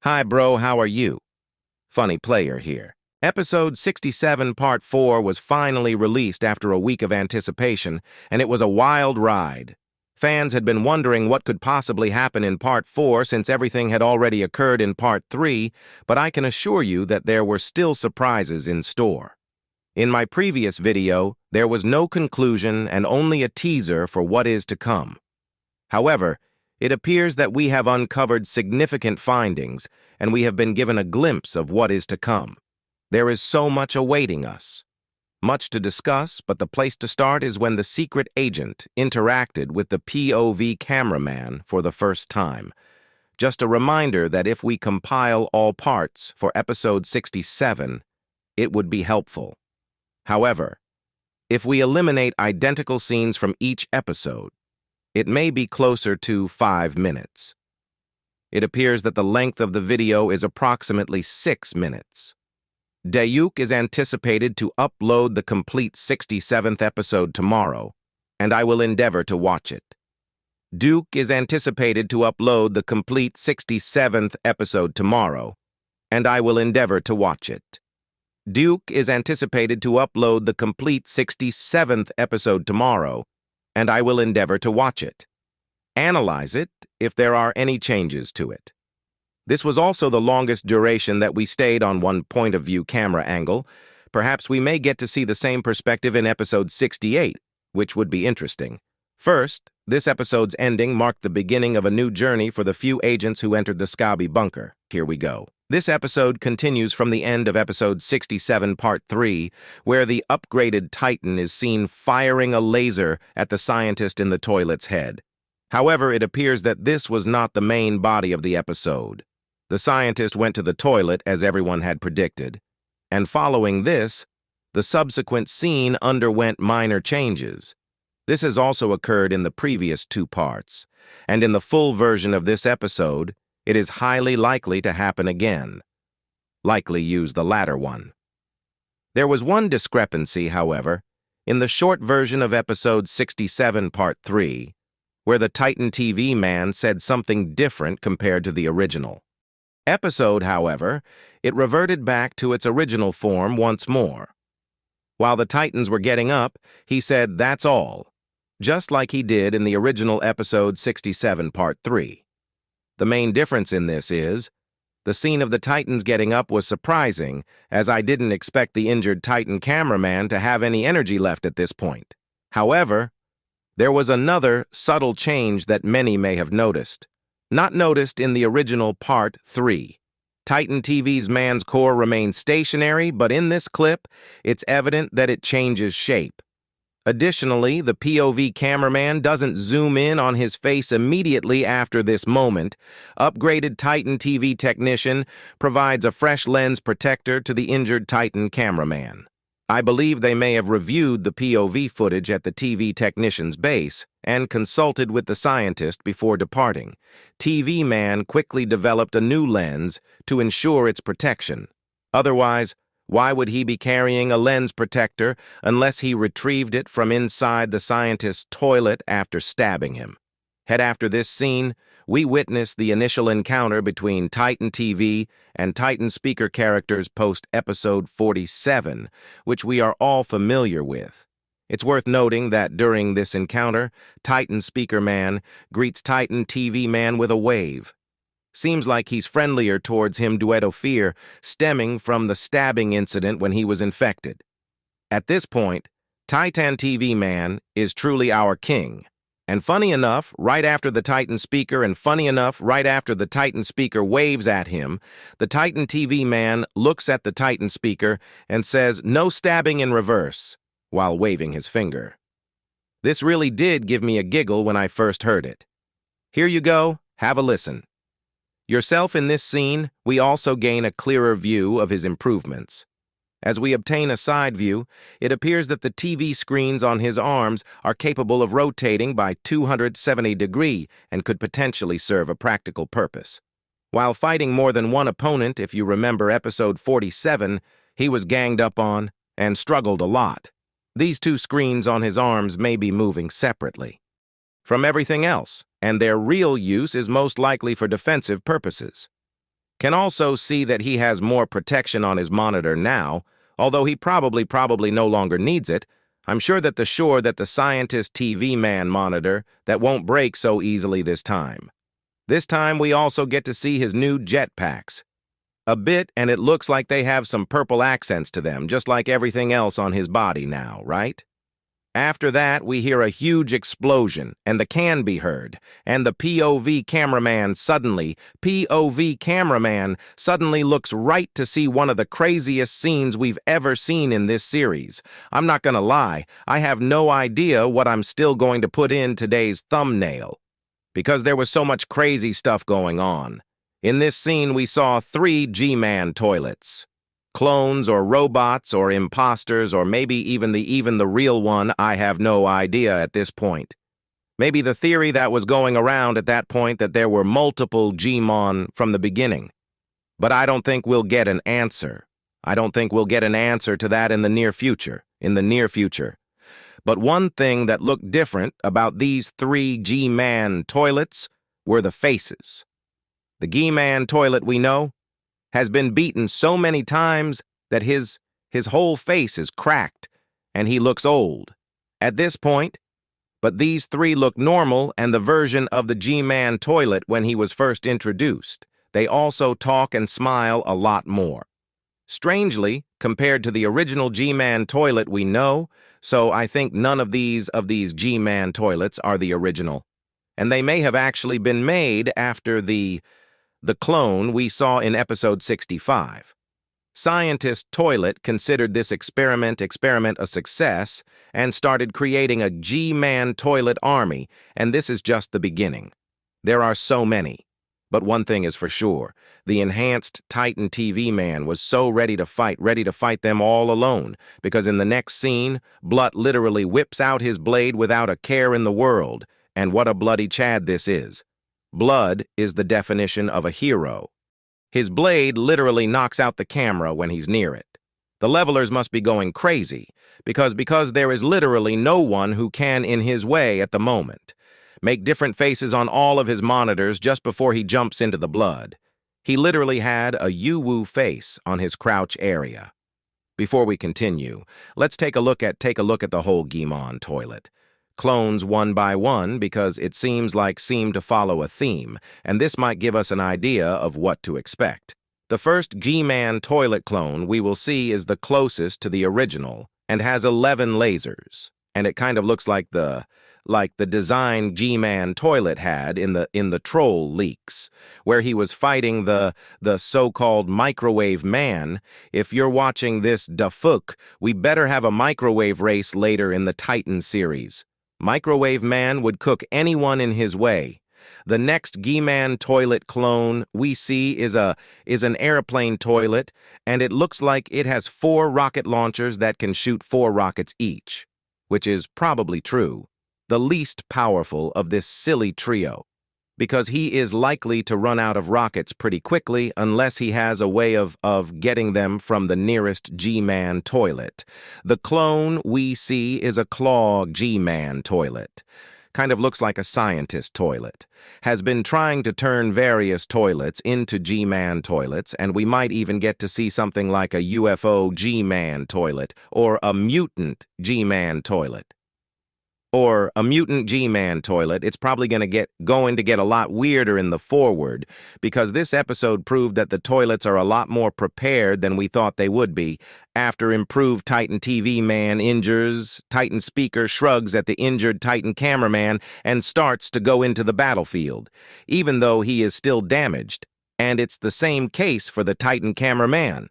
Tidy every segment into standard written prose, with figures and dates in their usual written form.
Hi bro, how are you? Funny player here. Episode 67 Part 4 was finally released after a week of anticipation, and it was a wild ride. Fans had been wondering what could possibly happen in Part 4 since everything had already occurred in Part 3, but I can assure you that there were still surprises in store. In my previous video, there was no conclusion and only a teaser for what is to come. However, it appears that we have uncovered significant findings, and we have been given a glimpse of what is to come. There is so much awaiting us. Much to discuss, but the place to start is when the secret agent interacted with the POV cameraman for the first time. Just a reminder that if we compile all parts for episode 67, it would be helpful. However, if we eliminate identical scenes from each episode, it may be closer to 5 minutes. It appears that the length of the video is approximately 6 minutes. Dayuk is anticipated to upload the complete 67th episode tomorrow, and I will endeavor to watch it. Duke is anticipated to upload the complete 67th episode tomorrow, and I will endeavor to watch it. Duke is anticipated to upload the complete 67th episode tomorrow, and I will endeavor to watch it. Analyze it if there are any changes to it. This was also the longest duration that we stayed on one point-of-view camera angle. Perhaps we may get to see the same perspective in episode 68, which would be interesting. First, this episode's ending marked the beginning of a new journey for the few agents who entered the Skibidi bunker. Here we go. This episode continues from the end of episode 67 part 3, where the upgraded Titan is seen firing a laser at the scientist in the toilet's head. However, it appears that this was not the main body of the episode. The scientist went to the toilet as everyone had predicted, and following this, the subsequent scene underwent minor changes. This has also occurred in the previous 2 parts, and in the full version of this episode, it is highly likely to happen again. Likely use the latter one. There was one discrepancy, however, in the short version of episode 67 part 3, where the Titan TV man said something different compared to the original episode. However, it reverted back to its original form once more. While the Titans were getting up, he said, "That's all," just like he did in the original episode 67 part 3. The main difference in this is, the scene of the Titans getting up was surprising, as I didn't expect the injured Titan cameraman to have any energy left at this point. However, there was another subtle change that many may have noticed. Not noticed in the original Part 3. Titan TV's man's core remains stationary, but in this clip, it's evident that it changes shape. Additionally, the POV cameraman doesn't zoom in on his face immediately after this moment. Upgraded Titan TV technician provides a fresh lens protector to the injured Titan cameraman. I believe they may have reviewed the POV footage at the TV technician's base and consulted with the scientist before departing. TV man quickly developed a new lens to ensure its protection. Otherwise, why would he be carrying a lens protector unless he retrieved it from inside the scientist's toilet after stabbing him? Head after this scene, we witness the initial encounter between Titan TV and Titan speaker characters post-episode 47, which we are all familiar with. It's worth noting that during this encounter, Titan speaker man greets Titan TV man with a wave. Seems like he's friendlier towards him due fear stemming from the stabbing incident when he was infected. At this point, Titan TV man is truly our king. And funny enough, right after the Titan speaker waves at him, the Titan TV man looks at the Titan speaker and says, "No stabbing in reverse," while waving his finger. This really did give me a giggle when I first heard it. Here you go, have a listen. Yourself in this scene, we also gain a clearer view of his improvements. As we obtain a side view, it appears that the TV screens on his arms are capable of rotating by 270 degrees and could potentially serve a practical purpose. While fighting more than one opponent, if you remember episode 47, he was ganged up on and struggled a lot. These 2 screens on his arms may be moving separately from everything else, and their real use is most likely for defensive purposes. Can also see that he has more protection on his monitor now, although he probably no longer needs it. I'm sure that the scientist TV man monitor that won't break so easily this time. This time we also get to see his new jetpacks. A bit, and it looks like they have some purple accents to them, just like everything else on his body now, right? After that, we hear a huge explosion, and the can be heard, and the POV cameraman suddenly looks right to see one of the craziest scenes we've ever seen in this series. I'm not gonna lie, I have no idea what I'm still going to put in today's thumbnail, because there was so much crazy stuff going on. In this scene, we saw 3 G-Man toilets. Clones or robots or imposters or maybe even the real one, I have no idea at this point. Maybe the theory that was going around at that point that there were multiple G-Mon from the beginning. But I don't think we'll get an answer. I don't think we'll get an answer to that in the near future. But one thing that looked different about these 3 G-Man toilets were the faces. The G-Man toilet we know has been beaten so many times that his whole face is cracked, and he looks old at this point. But these 3 look normal, and the version of the G-Man toilet when he was first introduced. They also talk and smile a lot more. Strangely, compared to the original G-Man toilet we know, so I think none of these G-Man toilets are the original. And they may have actually been made after the clone we saw in episode 65. Scientist Toilet considered this experiment a success and started creating a G-Man toilet army, and this is just the beginning. There are so many. But one thing is for sure, the enhanced Titan TV man was so ready to fight them all alone, because in the next scene, Blut literally whips out his blade without a care in the world, and what a bloody Chad this is. Blood is the definition of a hero. His blade literally knocks out the camera when he's near it. The levelers must be going crazy, because there is literally no one who can in his way at the moment. Make different faces on all of his monitors just before he jumps into the blood. He literally had a Yu-Wu face on his crouch area. Before we continue, let's take a look at the whole G-Mon toilet. Clones one by one because it seemed to follow a theme, and this might give us an idea of what to expect. The first G-Man toilet clone we will see is the closest to the original and has 11 lasers, and it kind of looks like the design G-Man toilet had in the troll leaks, where he was fighting the so-called microwave man. If you're watching this da fuck, we better have a microwave race later in the Titan series. Microwave Man would cook anyone in his way. The next G-Man toilet clone we see is an airplane toilet, and it looks like it has 4 rocket launchers that can shoot 4 rockets each, which is probably true. The least powerful of this silly trio, because he is likely to run out of rockets pretty quickly unless he has a way of getting them from the nearest G-Man toilet. The clone we see is a claw G-Man toilet. Kind of looks like a scientist toilet. Has been trying to turn various toilets into G-Man toilets, and we might even get to see something like a UFO G-Man toilet or a mutant G-Man toilet. Or a mutant G-Man toilet. It's probably going to get a lot weirder in the forward, because this episode proved that the toilets are a lot more prepared than we thought they would be. After improved Titan TV man injures, Titan speaker shrugs at the injured Titan cameraman and starts to go into the battlefield, even though he is still damaged. And it's the same case for the Titan cameraman.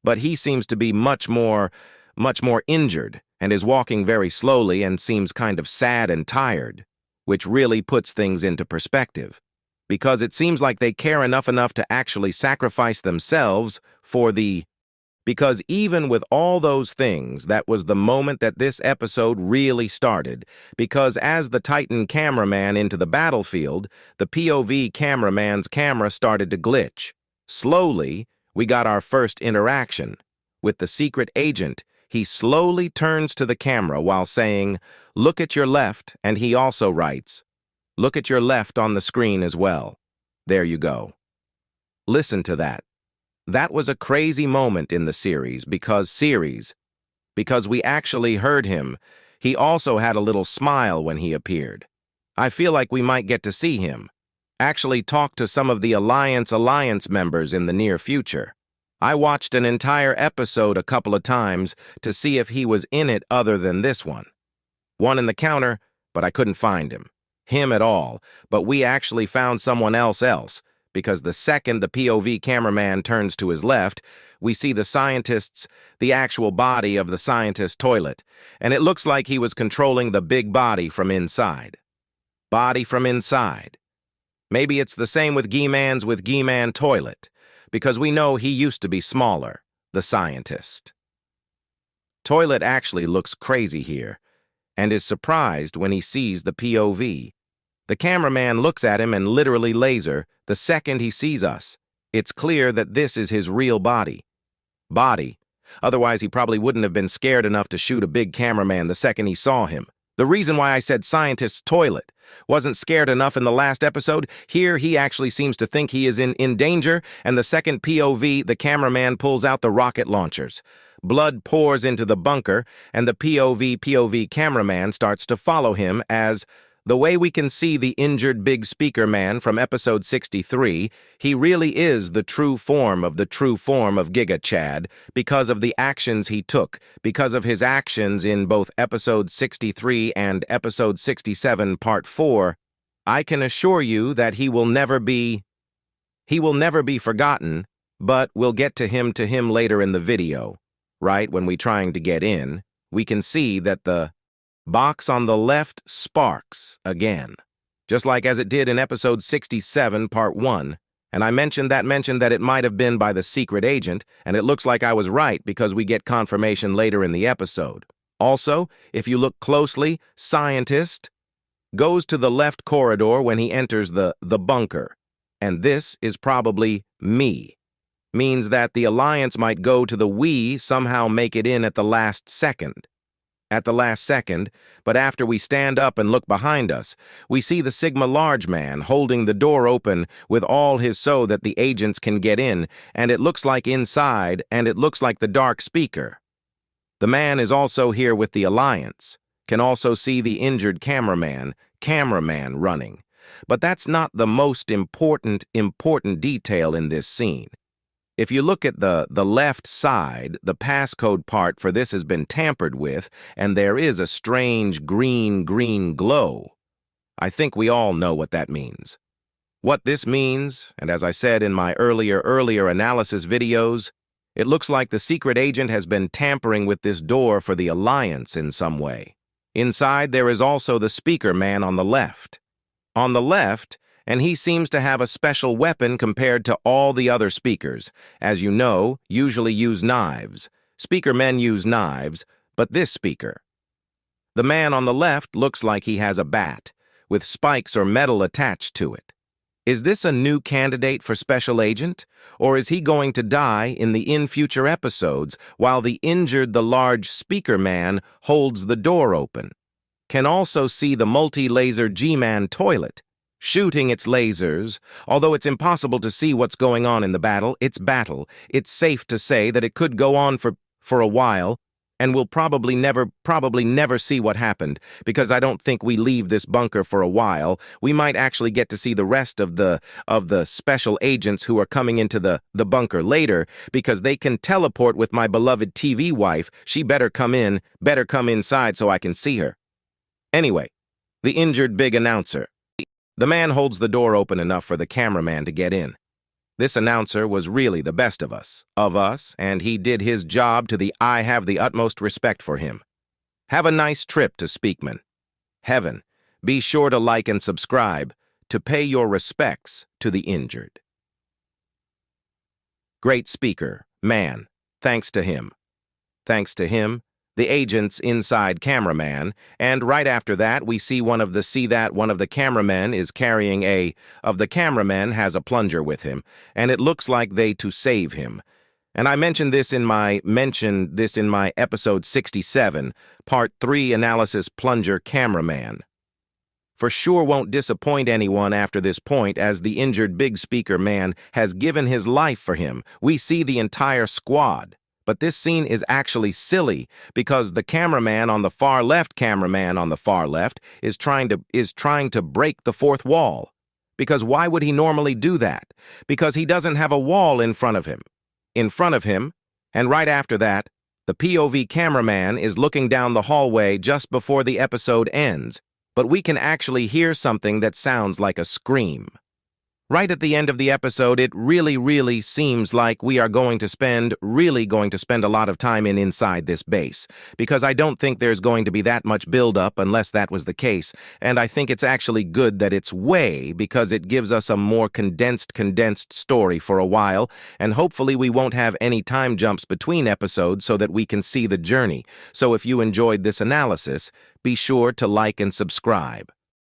But he seems to be much more injured, and is walking very slowly and seems kind of sad and tired, which really puts things into perspective, because it seems like they care enough to actually sacrifice themselves because even with all those things, that was the moment that this episode really started, because as the Titan cameraman into the battlefield, the POV cameraman's camera started to glitch. Slowly, we got our first interaction with the secret agent. He slowly turns to the camera while saying, "Look at your left," and he also writes, "Look at your left" on the screen as well. There you go. Listen to that. That was a crazy moment in the because we actually heard him. He also had a little smile when he appeared. I feel like we might get to see him. Actually talk to some of the Alliance members in the near future. I watched an entire episode a couple of times to see if he was in it other than this one. One in the counter, but I couldn't find him at all, but we actually found someone else, because the second the POV cameraman turns to his left, we see the actual body of the scientist's toilet, and it looks like he was controlling the big body from inside. Body from inside. Maybe it's the same with Gee-Man toilet, because we know he used to be smaller, the scientist. Toilet actually looks crazy here, and is surprised when he sees the POV. The cameraman looks at him and literally laser the second he sees us. It's clear that this is his real body. Otherwise he probably wouldn't have been scared enough to shoot a big cameraman the second he saw him. The reason why I said scientist's toilet wasn't scared enough in the last episode, here he actually seems to think he is in danger, and the second POV, the cameraman pulls out the rocket launchers. Blood pours into the bunker, and the POV cameraman starts to follow him as, the way we can see the injured big speaker man from episode 63, he really is the true form of Giga Chad because of the actions he took, because of his actions in both episode 63 and episode 67 part 4. I can assure you that he will never be forgotten, but we'll get to him later in the video. Right when we trying to get in, we can see that the box on the left sparks again, just like as it did in episode 67, part 1, and I mentioned that it might have been by the secret agent, and it looks like I was right because we get confirmation later in the episode. Also, if you look closely, scientist goes to the left corridor when he enters the bunker, and this is probably me. Means that the Alliance might go to the we somehow make it in at the last second. But after we stand up and look behind us, we see the Sigma large man holding the door open with all his so that the agents can get in, and it looks like inside, and it looks like the dark speaker. The man is also here with the Alliance, can also see the injured cameraman running. But that's not the most important detail in this scene. If you look at the left side, the passcode part for this has been tampered with, and there is a strange green glow. I think we all know what that means. What this means, and as I said in my earlier analysis videos, it looks like the secret agent has been tampering with this door for the Alliance in some way. Inside there is also the speaker man on the left. And he seems to have a special weapon compared to all the other speakers. As you know, usually use knives. Speaker men use knives, but this speaker. The man on the left looks like he has a bat, with spikes or metal attached to it. Is this a new candidate for special agent, or is he going to die in the future episodes while the large speaker man holds the door open? Can also see the multi-laser G-Man toilet, shooting its lasers. Although it's impossible to see what's going on in the battle, it's safe to say that it could go on for a while, and we'll probably never see what happened, because I don't think we leave this bunker for a while. We might actually get to see the rest of the special agents who are coming into the bunker later, because they can teleport with my beloved TV wife. She better come inside so I can see her. Anyway, the injured big announcer. The man holds the door open enough for the cameraman to get in. This announcer was really the best of us, and he did his job I have the utmost respect for him. Have a nice trip to Speakman. Heaven, be sure to like and subscribe to pay your respects to the injured. Great speaker, man, thanks to him, the agent's inside cameraman, and right after that we see one of the cameramen is carrying of the cameramen has a plunger with him, and it looks like they to save him. And I mentioned this in my episode 67, part 3 analysis plunger cameraman. For sure won't disappoint anyone after this point, as the injured big speaker man has given his life for him. We see the entire squad. But this scene is actually silly because the cameraman on the far left is trying to break the fourth wall. Because why would he normally do that? Because he doesn't have a wall in front of him. And right after that, the POV cameraman is looking down the hallway just before the episode ends, but we can actually hear something that sounds like a scream. Right at the end of the episode, it really seems like we are going to spend a lot of time inside this base, because I don't think there's going to be that much build-up unless that was the case, and I think it's actually good that it's way, because it gives us a more condensed story for a while, and hopefully we won't have any time jumps between episodes so that we can see the journey. So if you enjoyed this analysis, be sure to like and subscribe.